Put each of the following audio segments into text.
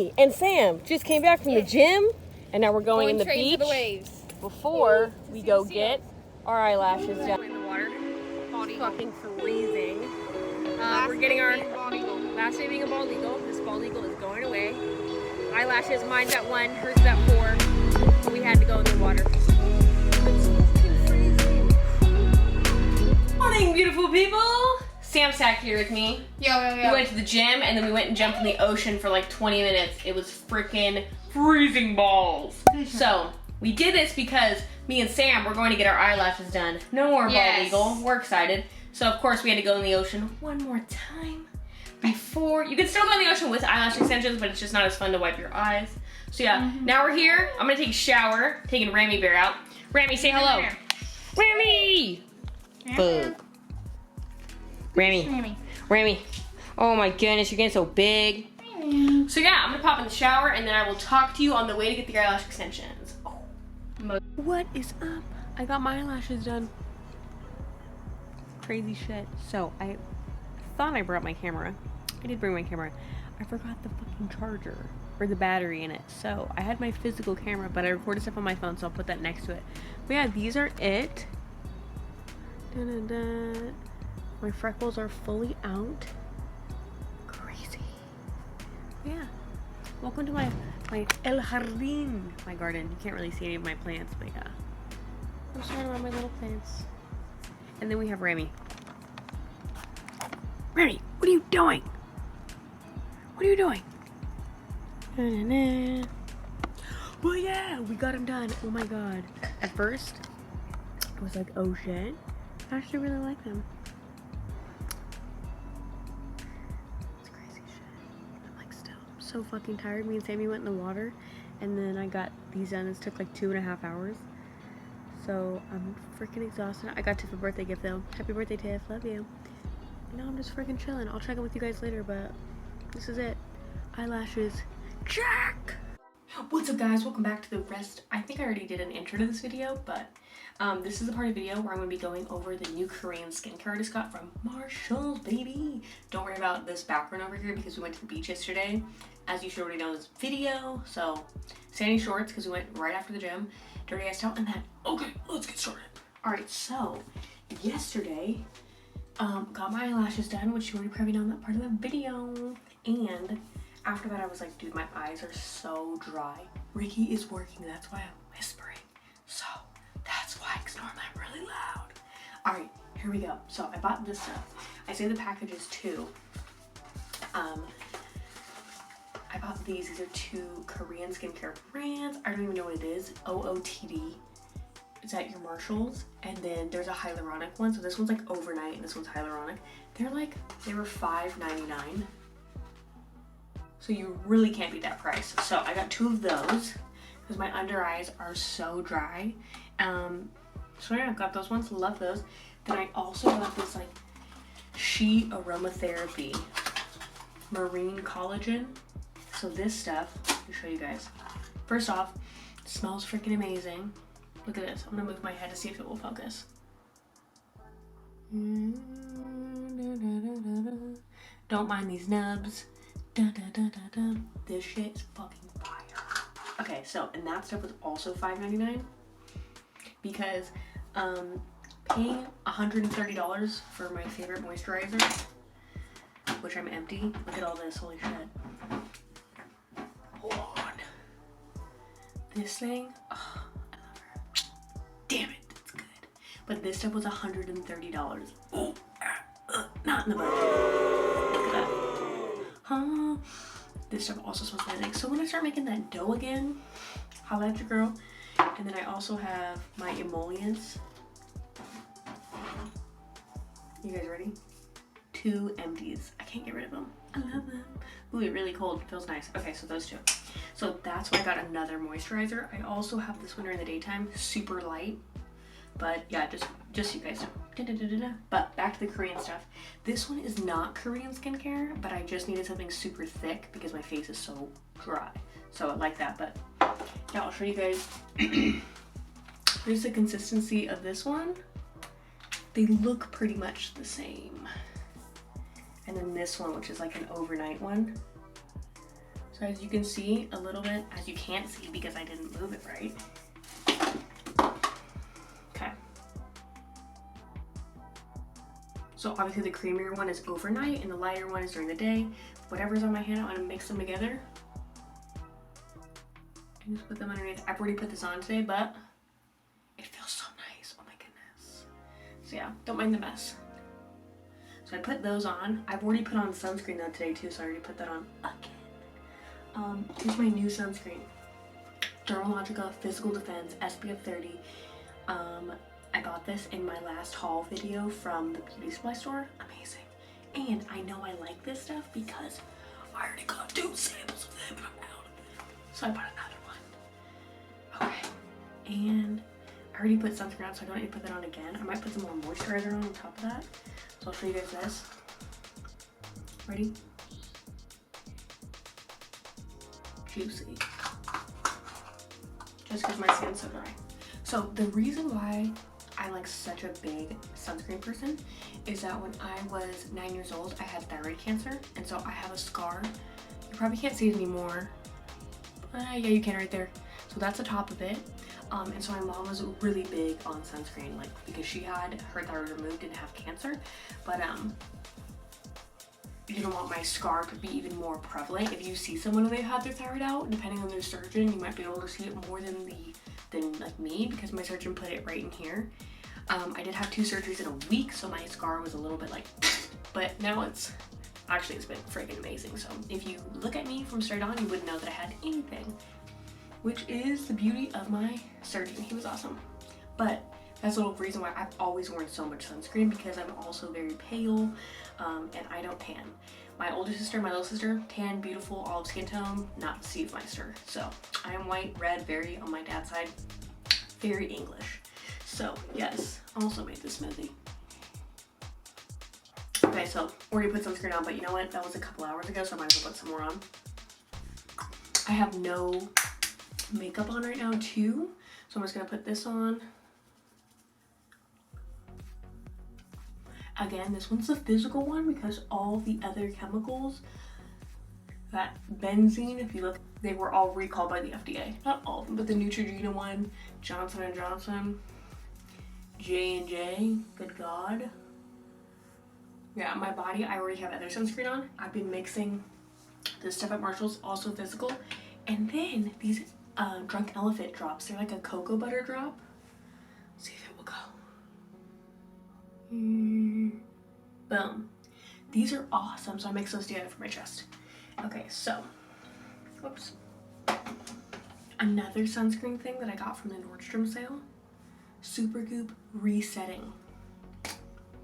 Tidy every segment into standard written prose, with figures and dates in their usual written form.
Me and Sam just came back from the gym, and now we're going in the beach. The waves. Before we go get our eyelashes done. In the water. It's fucking freezing. We're getting our last day being a bald eagle. This bald eagle is going away. Eyelashes, mine's at 1, hers is at 4. But we had to go in the water. It's fucking freezing. Morning, beautiful people. Sam's back here with me. Yo. We went to the gym and then we went and jumped in the ocean for like 20 minutes. It was freaking freezing balls. So we did this because me and Sam were going to get our eyelashes done. No more bald eagle. We're excited. So of course we had to go in the ocean one more time before. You can still go in the ocean with eyelash extensions, but it's just not as fun to wipe your eyes. So yeah, now we're here. I'm gonna take a shower, taking Rami Bear out. Rami, say hello. Rami! Boo. Rami. Oh my goodness, you're getting so big. So yeah, I'm gonna pop in the shower and then I will talk to you on the way to get the eyelash extensions. Oh. What is up? I got my eyelashes done. Crazy shit. So I thought I brought my camera. I did bring my camera. I forgot the fucking charger or the battery in it. So I had my physical camera, but I recorded stuff on my phone, so I'll put that next to it. But yeah, these are it. Dun-dun-dun. My freckles are fully out. Crazy. Yeah. Welcome to my El Jardín, my garden. You can't really see any of my plants, but yeah. I'm showing around my little plants. And then we have Rami. Rami, what are you doing? What are you doing? Na-na-na. Well, yeah, we got him done. Oh my god. At first, I was like, oh shit. I actually really like them. So fucking tired. Me and Sammy went in the water and then I got these done. It took like 2.5 hours. So I'm freaking exhausted. I got Tiff a birthday gift though. Happy birthday, Tiff. Love you. And now I'm just freaking chilling. I'll check in with you guys later, but this is it. Eyelashes. Check! What's up guys? Welcome back to the rest. I think I already did an intro to this video, but this is the part of the video where I'm going to be going over the new Korean skincare I just got from Marshall's, baby. Don't worry about this background over here because we went to the beach yesterday. As you should already know in this video. So, sandy shorts because we went right after the gym. Dirty ass towel and then, okay, let's get started. Alright, so, yesterday, got my eyelashes done, which you already probably know in that part of the video. And after that I was like, dude, my eyes are so dry. Ricky is working, that's why I'm whispering. So, that's why, because normally I'm really loud. Alright, here we go. So, I bought this stuff. I say the package is 2. I bought these. These are 2 Korean skincare brands. I don't even know what it is. OOTD. It's at your Marshalls. And then there's a hyaluronic one. So this one's like overnight and this one's hyaluronic. They were $5.99. So you really can't beat that price. So I got 2 of those because my under eyes are so dry. So yeah, I've got those ones. Love those. Then I also got this like She Aromatherapy Marine Collagen. So this stuff, let me show you guys. First off, it smells freaking amazing. Look at this. I'm gonna move my head to see if it will focus. Don't mind these nubs. This shit is fucking fire. Okay, so, and that stuff was also $5.99 because paying $130 for my favorite moisturizer, which I'm empty. Look at all this, holy shit. Hold on. This thing, oh, I love her. Damn it, it's good. But this stuff was $130. Oh, not in the budget. Look at that. Huh? This stuff also smells amazing. So when I start making that dough again, holla at your girl. And then I also have my emollients. You guys ready? 2 empties. I can't get rid of them. I love them. Ooh, it's really cold. It feels nice. Okay, so those 2. So that's why I got another moisturizer. I also have this one during the daytime. Super light. But yeah, just so you guys know. But back to the Korean stuff. This one is not Korean skincare, but I just needed something super thick because my face is so dry. So I like that, but yeah, I'll show you guys. Here's the consistency of this one. They look pretty much the same. And then this one, which is like an overnight one. So as you can see a little bit, as you can't see because I didn't move it right. Okay. So obviously the creamier one is overnight and the lighter one is during the day. Whatever's on my hand, I'm gonna mix them together. And just put them underneath. I've already put this on today, but it feels so nice. Oh my goodness. So yeah, don't mind the mess. So I put those on. I've already put on sunscreen though today too, so I already put that on again. Here's my new sunscreen. Dermalogica Physical Defense SPF 30. I got this in my last haul video from the beauty supply store. Amazing. And I know I like this stuff because I already got 2 samples of them and I'm out of them. So I bought another one. Okay. And I already put sunscreen on, so I don't need to put that on again. I might put some more moisturizer on top of that. So I'll show you guys this. Ready? Juicy. Just because my skin's so dry. So the reason why I'm like such a big sunscreen person is that when I was 9 years old, I had thyroid cancer, and so I have a scar. You probably can't see it anymore. Yeah, you can right there. So that's the top of it. And so my mom was really big on sunscreen, like because she had her thyroid removed, didn't have cancer, but you don't want my scar to be even more prevalent. If you see someone who they had their thyroid out, depending on their surgeon, you might be able to see it more than like me, because my surgeon put it right in here. I did have 2 surgeries in a week, so my scar was a little bit like, but now it's been freaking amazing. So if you look at me from straight on, you wouldn't know that I had anything, which is the beauty of my surgeon. He was awesome. But that's a little reason why I've always worn so much sunscreen, because I'm also very pale, and I don't tan. My older sister, my little sister, tan, beautiful, olive skin tone, not Steve Meister. So I am white, red, very, on my dad's side, very English. So yes, also made this smoothie. Okay, so already put sunscreen on, but you know what? That was a couple hours ago, so I might as well put some more on. I have no makeup on right now too, so I'm just gonna put this on. Again, this one's the physical one because all the other chemicals, that benzene, if you look, they were all recalled by the FDA. Not all of them, but the Neutrogena one, Johnson & Johnson, J&J, good God. Yeah, my body, I already have other sunscreen on. I've been mixing this stuff at Marshall's, also physical. And then these Drunk Elephant drops, they're like a cocoa butter drop. Let's see if it will go. Boom. These are awesome, so I mix those together for my chest. Okay, so, whoops. Another sunscreen thing that I got from the Nordstrom sale, Supergoop Resetting.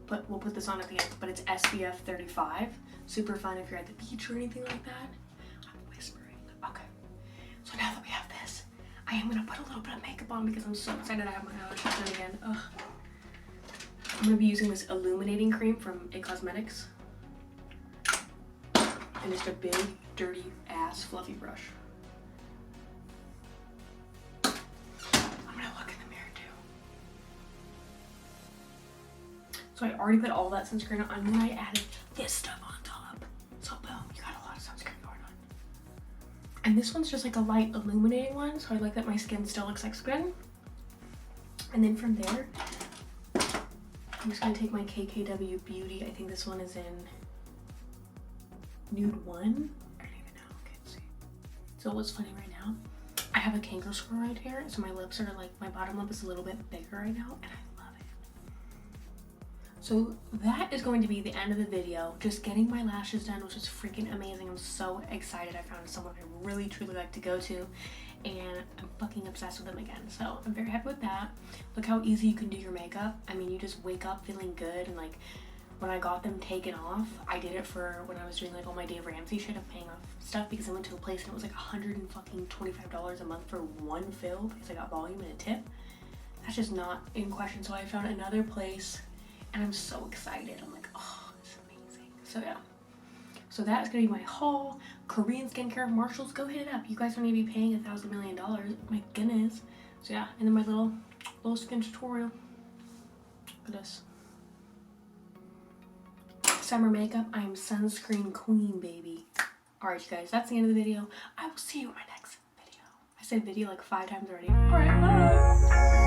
But we'll put this on at the end, but it's SPF 35. Super fun if you're at the beach or anything like that. I'm whispering. Okay, so now that we have this, I am gonna put a little bit of makeup on because I'm so excited I have my eyelashes done again. Ugh. I'm going to be using this illuminating cream from It Cosmetics. And just a big, dirty ass fluffy brush. I'm going to look in the mirror too. So I already put all that sunscreen on, and then I added this stuff on top. So boom, you got a lot of sunscreen going on. And this one's just like a light illuminating one, so I like that my skin still looks like skin. And then from there, I'm just going to take my KKW Beauty. I think this one is in Nude 1. I don't even know. I can't see. So what's funny right now, I have a canker score right here. So my lips are like, my bottom lip is a little bit bigger right now. And I love it. So that is going to be the end of the video. Just getting my lashes done, which is freaking amazing. I'm so excited. I found someone I really, truly like to go to. And I'm fucking obsessed with them again. So I'm very happy with that. Look how easy you can do your makeup. I mean, you just wake up feeling good. And like when I got them taken off, I did it for when I was doing like all my Dave Ramsey shit of paying off stuff, because I went to a place and it was like $125 a month for one fill because I got volume and a tip. That's just not in question. So I found another place and I'm so excited. I'm like, oh, it's amazing. So yeah. So that's gonna be my haul. Korean skincare, Marshalls, go hit it up. You guys don't need to be paying $1,000 million. My goodness. So yeah, and then my little skin tutorial. Look at this. Summer makeup. I am sunscreen queen, baby. Alright, you guys, that's the end of the video. I will see you in my next video. I said video like 5 times already. Alright, bye!